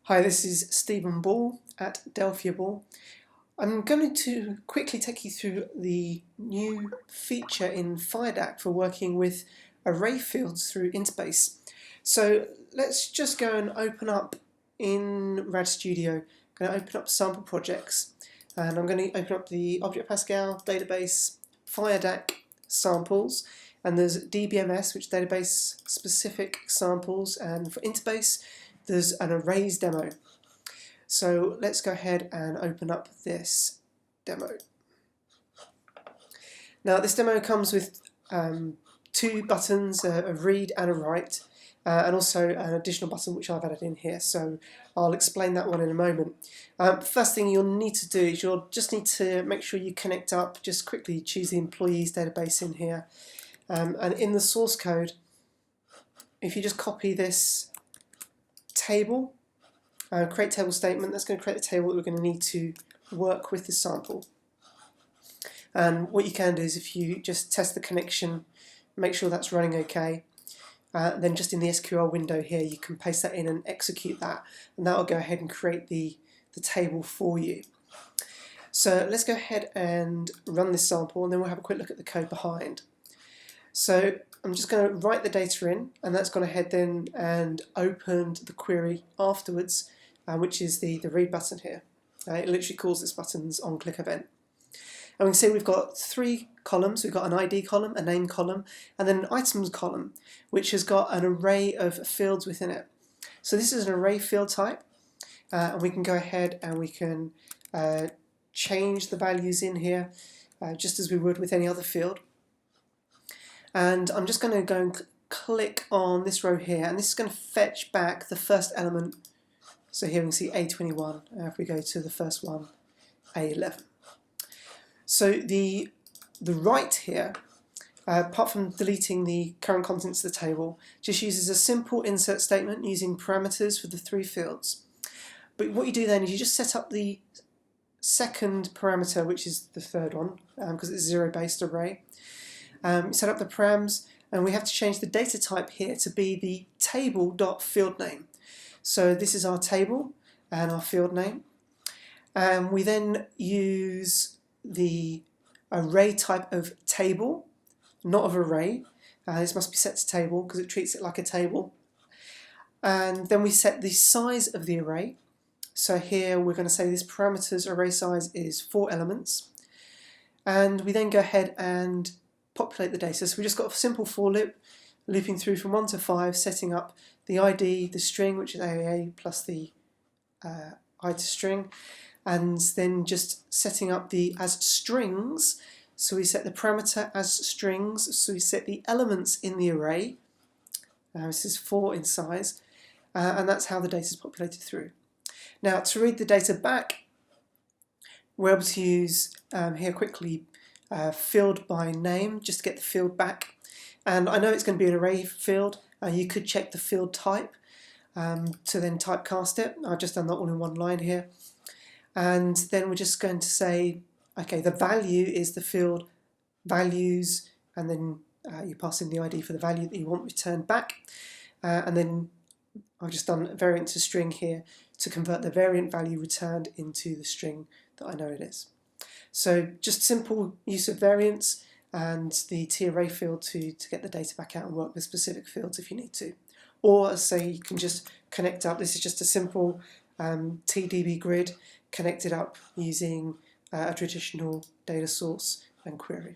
Hi, this is Stephen Ball at Delphia Ball. I'm going to quickly take you through the new feature in FireDAC for working with array fields through InterBase. So let's just go and open up in Rad Studio. I'm going to open up sample projects, and I'm going to open up the Object Pascal database FireDAC samples, and there's DBMS, which database specific samples, and for InterBase there's an arrays demo. So let's go ahead and open up this demo. Now this demo comes with two buttons, a read and a write, and also an additional button which I've added in here, so I'll explain that one in a moment. First thing you'll need to do is you'll just need to make sure you connect up. Just quickly choose the employees database in here, and in the source code, if you just copy this table, create table statement, that's going to create the table that we're going to need to work with the sample. And what you can do is if you just test the connection, make sure that's running okay, then just in the SQL window here you can paste that in and execute that, and that will go ahead and create the table for you. So let's go ahead and run this sample, and then we'll have a quick look at the code behind. So I'm just going to write the data in, and that's gone ahead then and opened the query afterwards, which is the read button here. It literally calls this button's on-click event. And we can see we've got three columns. We've got an ID column, a name column, and then an items column, which has got an array of fields within it. So this is an array field type, and we can go ahead and we can change the values in here, just as we would with any other field. And I'm just going to go and click on this row here, and this is going to fetch back the first element. So here we can see A21. If we go to the first one, A11. So the write here, apart from deleting the current contents of the table, just uses a simple insert statement using parameters for the three fields. But what you do then is you just set up the second parameter, which is the third one, because it's a zero-based array. Set up the params, and we have to change the data type here to be the table.fieldName. So this is our table and our field name. We then use the array type of table, not of array. This must be set to table because it treats it like a table. And then we set the size of the array. So here we're going to say this parameter's array size is 4 elements. And we then go ahead and populate the data. So we just got a simple for loop, looping through from 1 to 5, setting up the ID, the string, which is AAA, plus the I to string, and then just setting up the as strings. So we set the parameter as strings, so we set the elements in the array. This is 4 in size, and that's how the data is populated through. Now to read the data back, we're able to use here quickly field by name, just to get the field back. And I know it's going to be an array field. You could check the field type to then typecast it. I've just done that all in one line here. And then we're just going to say, okay, the value is the field values, and then you pass in the ID for the value that you want returned back. And then I've just done a variant to string here to convert the variant value returned into the string that I know it is. So just simple use of variants and the TArrayField to get the data back out and work with specific fields if you need to. Or as say, you can just connect up. This is just a simple TDB grid connected up using a traditional data source and query.